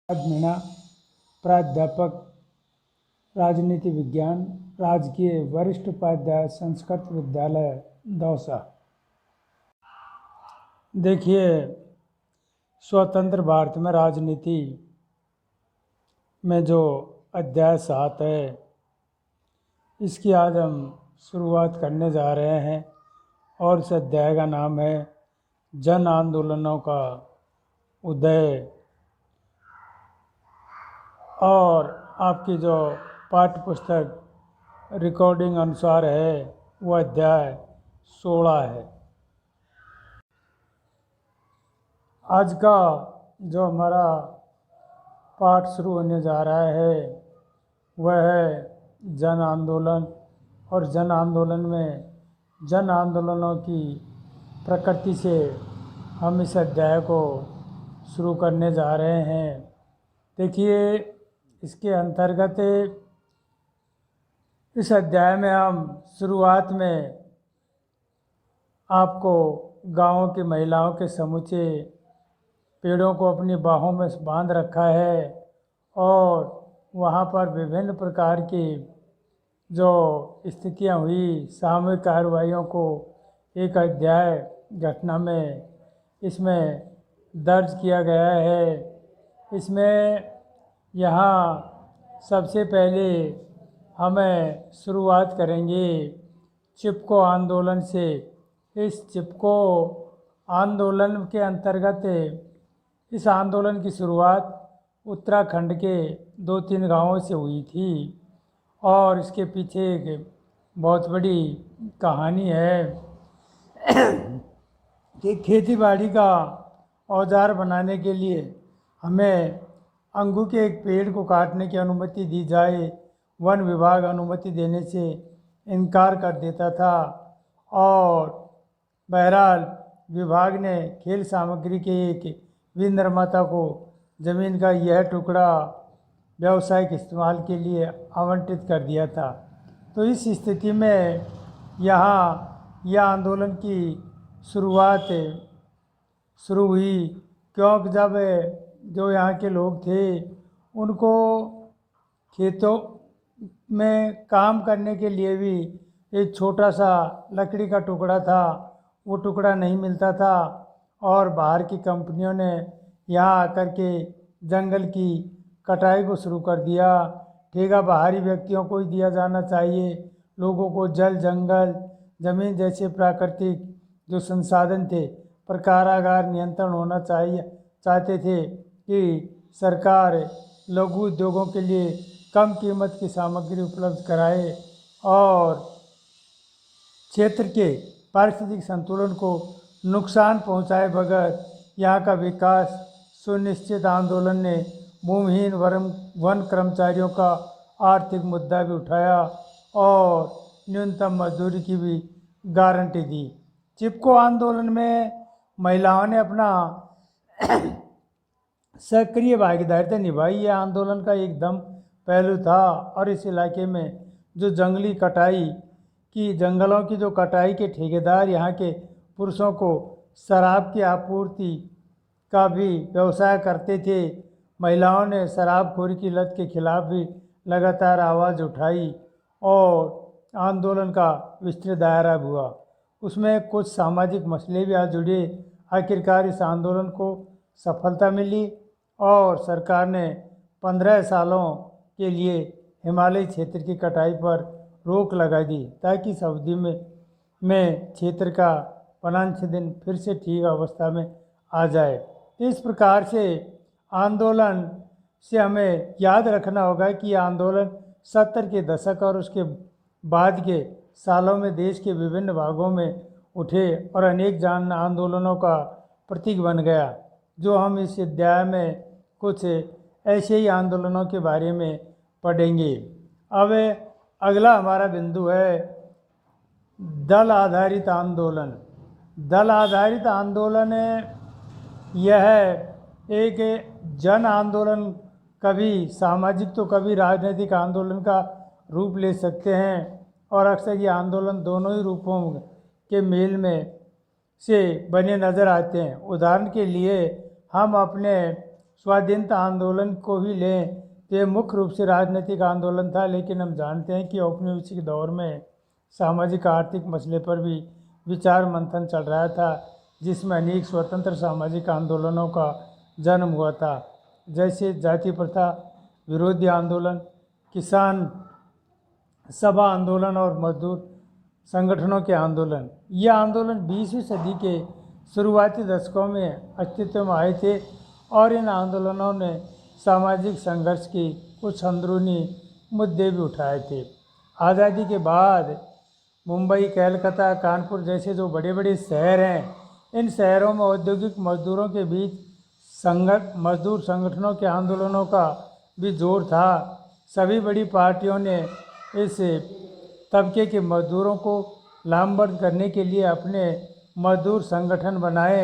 मीणा, प्राध्यापक राजनीति विज्ञान, राजकीय वरिष्ठ उपाध्याय संस्कृत विद्यालय दौसा। देखिए, स्वतंत्र भारत में राजनीति में जो अध्याय 7 है, इसकी आज हम शुरुआत करने जा रहे हैं और इस अध्याय का नाम है जन आंदोलनों का उदय। और आपकी जो पाठ्य पुस्तक रिकॉर्डिंग अनुसार है वह अध्याय 16 है। आज का जो हमारा पाठ शुरू होने जा रहा है वह है जन आंदोलन। और जन आंदोलन में जन आंदोलनों की प्रकृति से हम इस अध्याय को शुरू करने जा रहे हैं। देखिए, इसके अंतर्गत इस अध्याय में हम शुरुआत में आपको गाँव की महिलाओं के समूचे पेड़ों को अपनी बाहों में बांध रखा है और वहाँ पर विभिन्न प्रकार की जो स्थितियाँ हुई, सामूहिक कार्रवाइयों को एक अध्याय घटना में इसमें दर्ज किया गया है। इसमें यहाँ सबसे पहले हमें शुरुआत करेंगे चिपको आंदोलन से। इस चिपको आंदोलन के अंतर्गत इस आंदोलन की शुरुआत उत्तराखंड के 2-3 गांवों से हुई थी और इसके पीछे एक बहुत बड़ी कहानी है कि खेतीबाड़ी का औजार बनाने के लिए हमें अंगू के एक पेड़ को काटने की अनुमति दी जाए, वन विभाग अनुमति देने से इनकार कर देता था। और बहरहाल विभाग ने खेल सामग्री के एक विनिर्माता को ज़मीन का यह टुकड़ा व्यावसायिक इस्तेमाल के लिए आवंटित कर दिया था। तो इस स्थिति में यहाँ यह आंदोलन की शुरुआत शुरू हुई, क्योंकि जब जो यहाँ के लोग थे उनको खेतों में काम करने के लिए भी एक छोटा सा लकड़ी का टुकड़ा था, वो टुकड़ा नहीं मिलता था और बाहर की कंपनियों ने यहाँ आकर के जंगल की कटाई को शुरू कर दिया। ठेका बाहरी व्यक्तियों को ही दिया जाना चाहिए। लोगों को जल, जंगल, ज़मीन जैसे प्राकृतिक जो संसाधन थे पर कारागार नियंत्रण होना चाहते थे कि सरकार लघु उद्योगों के लिए कम कीमत की सामग्री उपलब्ध कराए और क्षेत्र के पारिस्थितिक संतुलन को नुकसान पहुंचाए बगैर यहाँ का विकास सुनिश्चित आंदोलन ने भूमिहीन वन कर्मचारियों का आर्थिक मुद्दा भी उठाया और न्यूनतम मजदूरी की भी गारंटी दी। चिपको आंदोलन में महिलाओं ने अपना सक्रिय भागीदारिता निभाई। यह आंदोलन का एकदम पहलू था और इस इलाके में जो जंगली कटाई की जंगलों की जो कटाई के ठेकेदार यहाँ के पुरुषों को शराब की आपूर्ति का भी व्यवसाय करते थे। महिलाओं ने शराबखोरी की लत के खिलाफ भी लगातार आवाज़ उठाई और आंदोलन का विस्तृत दायरा हुआ। उसमें कुछ सामाजिक मसले भी आ जुड़े। आखिरकार इस आंदोलन को सफलता मिली और सरकार ने 15 सालों के लिए हिमालय क्षेत्र की कटाई पर रोक लगा दी ताकि इस अवधि में क्षेत्र का वनाच्छेदन फिर से ठीक अवस्था में आ जाए। इस प्रकार से आंदोलन से हमें याद रखना होगा कि यह आंदोलन 70 के दशक और उसके बाद के सालों में देश के विभिन्न भागों में उठे और अनेक जन आंदोलनों का प्रतीक बन गया। जो हम इस अध्याय में कुछ ऐसे ही आंदोलनों के बारे में पढ़ेंगे। अब अगला हमारा बिंदु है दल आधारित आंदोलन। दल आधारित आंदोलन यह एक जन आंदोलन कभी सामाजिक तो कभी राजनीतिक आंदोलन का रूप ले सकते हैं और अक्सर ये आंदोलन दोनों ही रूपों के मेल में से बने नज़र आते हैं। उदाहरण के लिए हम अपने स्वाधीनता आंदोलन को ही लें तो ये मुख्य रूप से राजनीतिक आंदोलन था, लेकिन हम जानते हैं कि औपनिवेशिक दौर में सामाजिक आर्थिक मसले पर भी विचार मंथन चल रहा था, जिसमें अनेक स्वतंत्र सामाजिक आंदोलनों का जन्म हुआ था, जैसे जाति प्रथा विरोधी आंदोलन, किसान सभा आंदोलन और मजदूर संगठनों के आंदोलन। ये आंदोलन 20वीं सदी के शुरुआती दशकों में अस्तित्व में आए थे और इन आंदोलनों ने सामाजिक संघर्ष की कुछ अंदरूनी मुद्दे भी उठाए थे। आज़ादी के बाद मुंबई, कलकत्ता, कानपुर जैसे जो बड़े बड़े शहर हैं, इन शहरों में औद्योगिक मजदूरों के बीच मजदूर संगठनों के आंदोलनों का भी जोर था। सभी बड़ी पार्टियों ने इस तबके के मजदूरों को लामबंद करने के लिए अपने मजदूर संगठन बनाए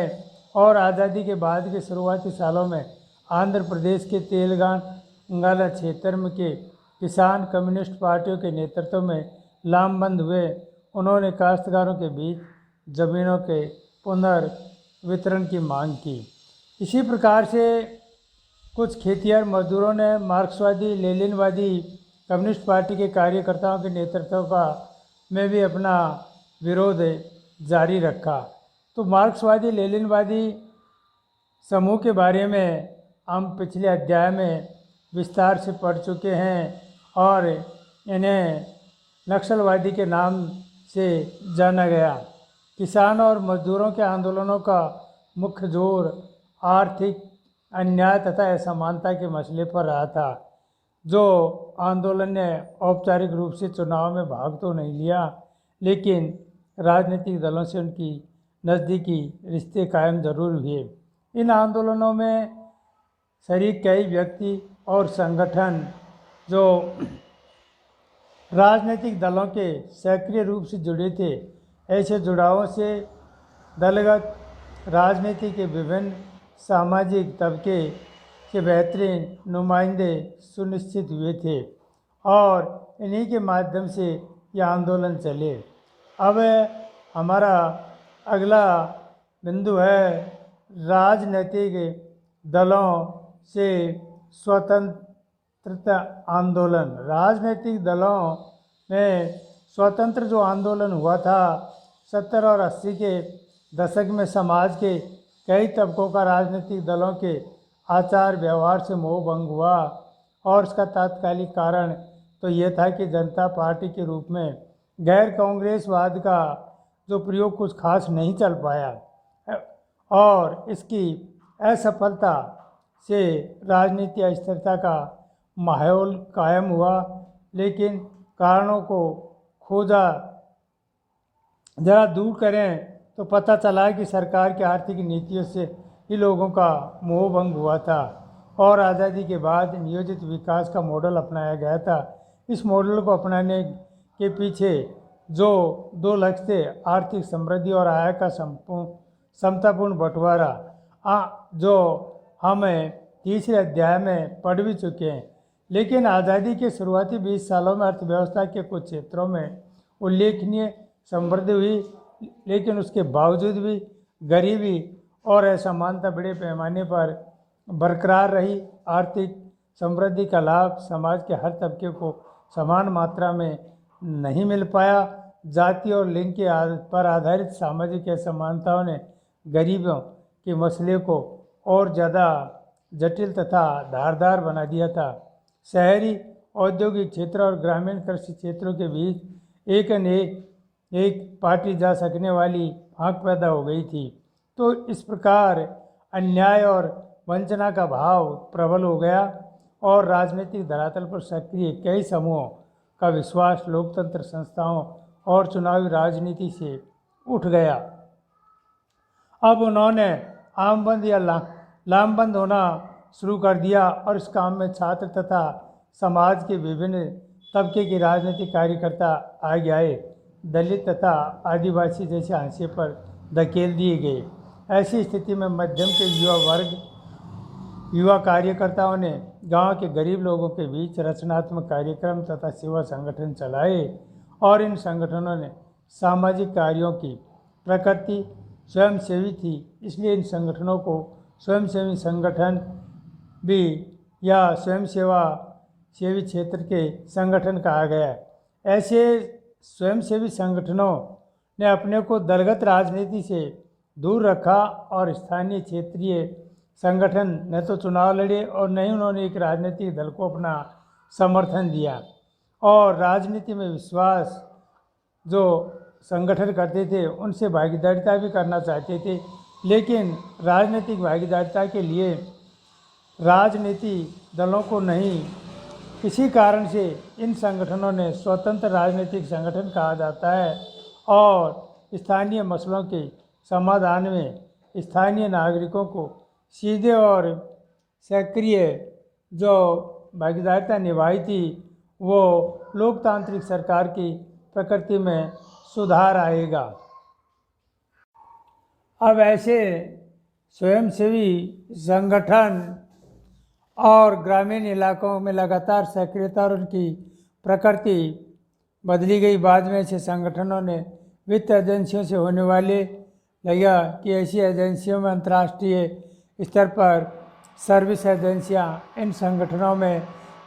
और आज़ादी के बाद के शुरुआती सालों में आंध्र प्रदेश के तेलंगाना क्षेत्र में के किसान कम्युनिस्ट पार्टियों के नेतृत्व में लामबंद हुए। उन्होंने काश्तकारों के बीच ज़मीनों के पुनर्वितरण की मांग की। इसी प्रकार से कुछ खेतिहर मजदूरों ने मार्क्सवादी लेनिनवादी कम्युनिस्ट पार्टी के कार्यकर्ताओं के नेतृत्व का में भी अपना विरोध जारी रखा। तो मार्क्सवादी लेनिनवादी समूह के बारे में हम पिछले अध्याय में विस्तार से पढ़ चुके हैं और इन्हें नक्सलवादी के नाम से जाना गया। किसान और मजदूरों के आंदोलनों का मुख्य जोर आर्थिक अन्याय तथा असमानता के मसले पर रहा था। जो आंदोलन ने औपचारिक रूप से चुनाव में भाग तो नहीं लिया, लेकिन राजनीतिक दलों से उनकी नज़दीकी रिश्ते कायम जरूर हुए। इन आंदोलनों में शरीक कई व्यक्ति और संगठन जो राजनीतिक दलों के सक्रिय रूप से जुड़े थे। ऐसे जुड़ावों से दलगत राजनीति के विभिन्न सामाजिक तबके के बेहतरीन नुमाइंदे सुनिश्चित हुए थे और इन्हीं के माध्यम से ये आंदोलन चले। अब हमारा अगला बिंदु है राजनीतिक दलों से स्वतंत्रता आंदोलन। राजनीतिक दलों में स्वतंत्र जो आंदोलन हुआ था 70 और 80 के दशक में समाज के कई तबकों का राजनीतिक दलों के आचार व्यवहार से मोह भंग हुआ और इसका तात्कालिक कारण तो ये था कि जनता पार्टी के रूप में गैर कांग्रेसवाद का जो प्रयोग कुछ खास नहीं चल पाया और इसकी असफलता से राजनीतिक अस्थिरता का माहौल कायम हुआ। लेकिन कारणों को खोजा जरा दूर करें तो पता चला कि सरकार की आर्थिक नीतियों से ही लोगों का मोह भंग हुआ था और आज़ादी के बाद नियोजित विकास का मॉडल अपनाया गया था। इस मॉडल को अपनाने के पीछे जो दो लक्ष्य थे, आर्थिक समृद्धि और आय का समतापूर्ण बंटवारा, जो हम तीसरे अध्याय में पढ़ भी चुके हैं। लेकिन आज़ादी के शुरुआती 20 सालों में अर्थव्यवस्था के कुछ क्षेत्रों में उल्लेखनीय समृद्धि हुई, लेकिन उसके बावजूद भी गरीबी और असमानता बड़े पैमाने पर बरकरार रही। आर्थिक समृद्धि का लाभ समाज के हर तबके को समान मात्रा में नहीं मिल पाया। जाति और लिंग के पर आधारित सामाजिक असमानताओं ने गरीबों के मसले को और ज़्यादा जटिल तथा धारदार बना दिया था। शहरी औद्योगिक क्षेत्र और ग्रामीण कृषि क्षेत्रों के बीच एक पाटी जा सकने वाली आंख पैदा हो गई थी। तो इस प्रकार अन्याय और वंचना का भाव प्रबल हो गया और राजनीतिक धरातल पर सक्रिय कई समूहों का विश्वास लोकतंत्र संस्थाओं और चुनावी राजनीति से उठ गया। अब उन्होंने आमबंद या लामबंद होना शुरू कर दिया और इस काम में छात्र तथा समाज के विभिन्न तबके के राजनीतिक कार्यकर्ता आगे आए। दलित तथा आदिवासी जैसे हाशिए पर धकेल दिए गए। ऐसी स्थिति में मध्यम के युवा कार्यकर्ताओं ने गांव के गरीब लोगों के बीच रचनात्मक कार्यक्रम तथा सेवा संगठन चलाए और इन संगठनों ने सामाजिक कार्यों की प्रकृति स्वयंसेवी थी, इसलिए इन संगठनों को स्वयंसेवी संगठन भी या सेवी क्षेत्र के संगठन कहा गया है। ऐसे स्वयंसेवी संगठनों ने अपने को दलगत राजनीति से दूर रखा और स्थानीय क्षेत्रीय संगठन न तो चुनाव लड़े और न ही उन्होंने एक राजनीतिक दल को अपना समर्थन दिया। और राजनीति में विश्वास जो संगठन करते थे उनसे भागीदारिता भी करना चाहते थे, लेकिन राजनीतिक भागीदारिता के लिए राजनीति दलों को नहीं, किसी कारण से इन संगठनों ने स्वतंत्र राजनीतिक संगठन कहा जाता है और स्थानीय मसलों के समाधान में स्थानीय नागरिकों को सीधे और सक्रिय जो भागीदारिता निभाई थी वो लोकतांत्रिक सरकार की प्रकृति में सुधार आएगा। अब ऐसे स्वयंसेवी संगठन और ग्रामीण इलाकों में लगातार सक्रियता और उनकी प्रकृति बदली गई। बाद में ऐसे संगठनों ने वित्त एजेंसियों से होने वाले लगा कि ऐसी एजेंसियों में अंतर्राष्ट्रीय स्तर पर सर्विस एजेंसियां, इन संगठनों में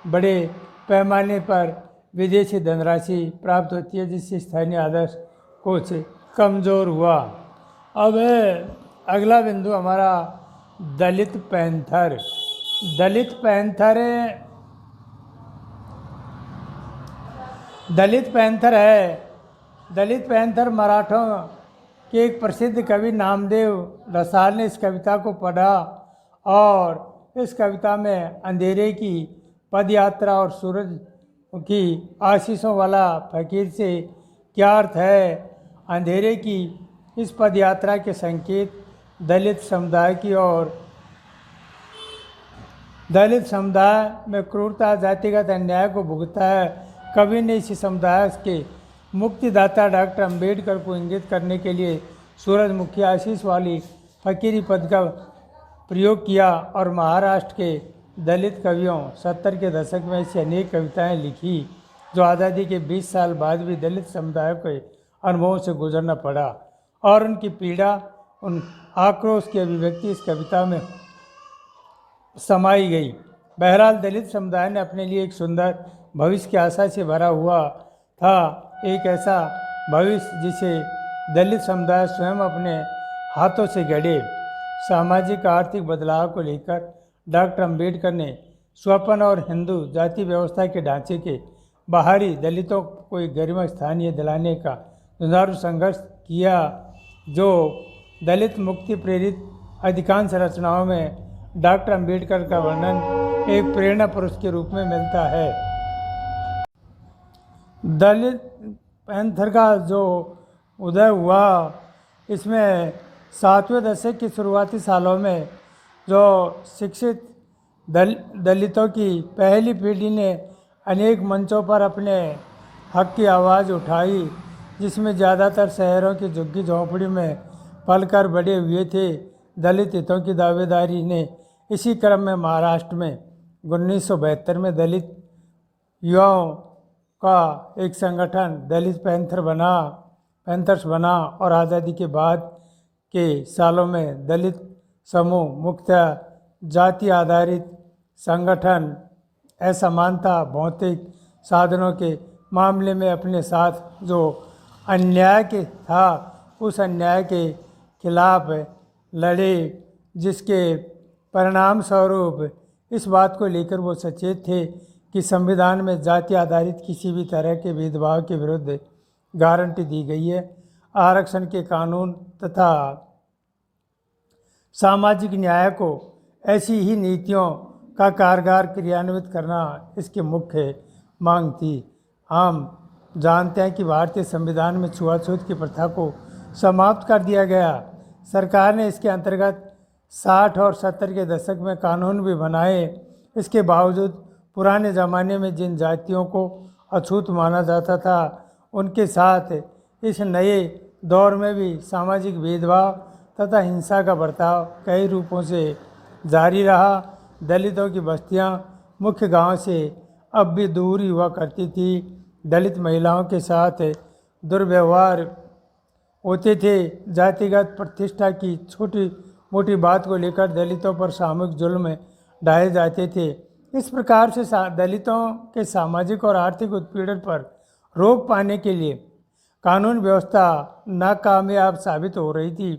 बड़े पैमाने पर विदेशी धनराशि प्राप्त होती है, जिससे स्थानीय आदर्श कुछ कमज़ोर हुआ। अब अगला बिंदु हमारा दलित पैंथर। दलित पैंथर है। दलित पैंथर मराठों के एक प्रसिद्ध कवि नामदेव रसाल ने इस कविता को पढ़ा और इस कविता में अंधेरे की पदयात्रा और सूरज की आशीषों वाला फकीर से क्या अर्थ है। अंधेरे की इस पदयात्रा के संकेत दलित समुदाय की और दलित समुदाय में क्रूरता, जातिगत अन्याय को भुगता है। कवि ने इसी समुदाय के मुक्तिदाता डॉक्टर अंबेडकर को इंगित करने के लिए सूरजमुखी आशीष वाली फकीरी पद का प्रयोग किया और महाराष्ट्र के दलित कवियों 70 के दशक में ऐसी अनेक कविताएं लिखी जो आज़ादी के 20 साल बाद भी दलित समुदाय के अनुभवों से गुजरना पड़ा और उनकी पीड़ा, उन आक्रोश की अभिव्यक्ति इस कविता में समाई गई। बहरहाल दलित समुदाय ने अपने लिए एक सुंदर भविष्य की आशा से भरा हुआ था, एक ऐसा भविष्य जिसे दलित समुदाय स्वयं अपने हाथों से गढ़े। सामाजिक आर्थिक बदलाव को लेकर डॉक्टर अंबेडकर ने स्वपन और हिंदू जाति व्यवस्था के ढांचे के बाहरी दलितों को एक गरिमा स्थानीय दिलाने का जुझारू संघर्ष किया, जो दलित मुक्ति प्रेरित अधिकांश रचनाओं में डॉक्टर अंबेडकर का वर्णन एक प्रेरणा पुरुष के रूप में मिलता है। दलित पैंथर का जो उदय हुआ, इसमें 7वें दशक की शुरुआती सालों में जो शिक्षित दलितों की पहली पीढ़ी ने अनेक मंचों पर अपने हक की आवाज़ उठाई, जिसमें ज़्यादातर शहरों की झुग्गी झोंपड़ी में पलकर बड़े हुए थे। दलित हितों की दावेदारी ने इसी क्रम में महाराष्ट्र में 1972 में दलित युवाओं का एक संगठन दलित पैंथर्स बना और आज़ादी के बाद के सालों में दलित समूह मुख्यतः जाति आधारित संगठन असमानता, भौतिक साधनों के मामले में अपने साथ जो अन्याय के था उस अन्याय के खिलाफ लड़े, जिसके परिणाम स्वरूप इस बात को लेकर वो सचेत थे कि संविधान में जाति आधारित किसी भी तरह के भेदभाव के विरुद्ध गारंटी दी गई है। आरक्षण के कानून तथा सामाजिक न्याय को ऐसी ही नीतियों का कारगर क्रियान्वित करना इसकी मुख्य मांग थी। हम जानते हैं कि भारतीय संविधान में छुआछूत की प्रथा को समाप्त कर दिया गया। सरकार ने इसके अंतर्गत 60 और 70 के दशक में कानून भी बनाए। इसके बावजूद पुराने ज़माने में जिन जातियों को अछूत माना जाता था, उनके साथ इस नए दौर में भी सामाजिक भेदभाव तथा हिंसा का बर्ताव कई रूपों से जारी रहा। दलितों की बस्तियां मुख्य गांव से अब भी दूर ही हुआ करती थी। दलित महिलाओं के साथ दुर्व्यवहार होते थे। जातिगत प्रतिष्ठा की छोटी मोटी बात को लेकर दलितों पर सामूहिक जुल्म ढाए जाते थे। इस प्रकार से दलितों के सामाजिक और आर्थिक उत्पीड़न पर रोक पाने के लिए कानून व्यवस्था नाकामयाब साबित हो रही थी।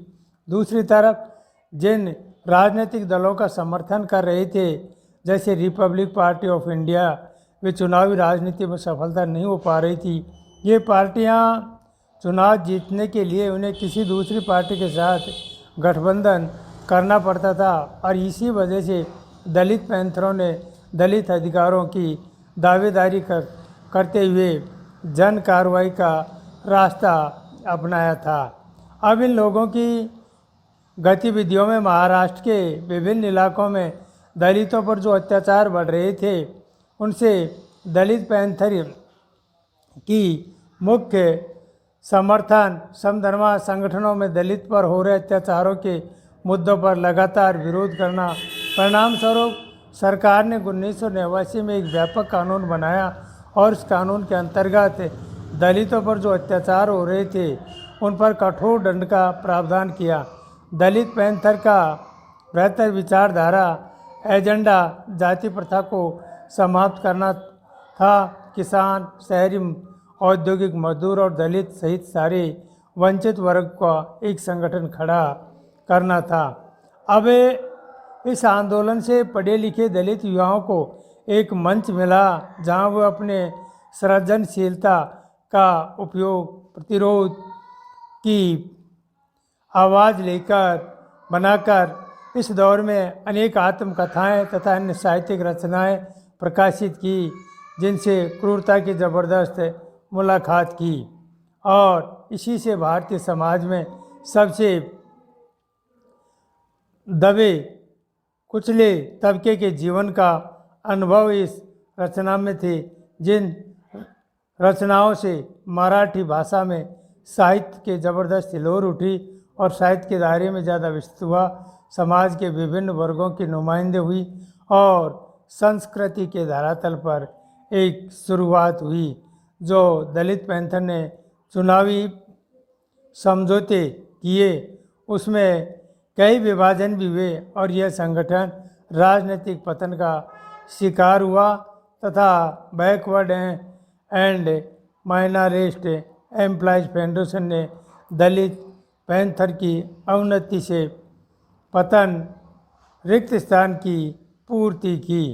दूसरी तरफ जिन राजनीतिक दलों का समर्थन कर रहे थे, जैसे रिपब्लिक पार्टी ऑफ इंडिया, वे चुनावी राजनीति में सफलता नहीं हो पा रही थी। ये पार्टियां चुनाव जीतने के लिए उन्हें किसी दूसरी पार्टी के साथ गठबंधन करना पड़ता था और इसी वजह से दलित पैंथरों ने दलित अधिकारों की दावेदारी करते हुए जन कार्रवाई का रास्ता अपनाया था। अब इन लोगों की गतिविधियों में महाराष्ट्र के विभिन्न इलाकों में दलितों पर जो अत्याचार बढ़ रहे थे, उनसे दलित पैंथर की मुख्य समर्थन समधर्मा संगठनों में दलित पर हो रहे अत्याचारों के मुद्दों पर लगातार विरोध करना, परिणाम स्वरूप सरकार ने 1989 में एक व्यापक कानून बनाया और इस कानून के अंतर्गत दलितों पर जो अत्याचार हो रहे थे उन पर कठोर दंड का प्रावधान किया। दलित पैंथर का बेहतर विचारधारा एजेंडा जाति प्रथा को समाप्त करना था। किसान, शहरी, औद्योगिक मजदूर और दलित सहित सारे वंचित वर्ग का एक संगठन खड़ा करना था। अब इस आंदोलन से पढ़े लिखे दलित युवाओं को एक मंच मिला जहां वो अपने सृजनशीलता का उपयोग प्रतिरोध की आवाज़ लेकर बनाकर इस दौर में अनेक आत्मकथाएं तथा अन्य साहित्यिक रचनाएं प्रकाशित की, जिनसे क्रूरता की ज़बरदस्त मुलाकात की और इसी से भारतीय समाज में सबसे दबे कुचले तबके के जीवन का अनुभव इस रचना में थे। जिन रचनाओं से मराठी भाषा में साहित्य के ज़बरदस्त हिलोर उठी और साहित्य के दायरे में ज़्यादा विस्तृत हुआ, समाज के विभिन्न वर्गों की नुमाइंदे हुई और संस्कृति के धरातल पर एक शुरुआत हुई। जो दलित पैंथर ने चुनावी समझौते किए उसमें कई विभाजन भी हुए और यह संगठन राजनीतिक पतन का शिकार हुआ तथा बैकवर्ड एंड माइनॉरिस्ट एम्प्लॉयज फेडरेशन ने दलित पैंथर की अवनति से पतन रिक्त स्थान की पूर्ति की।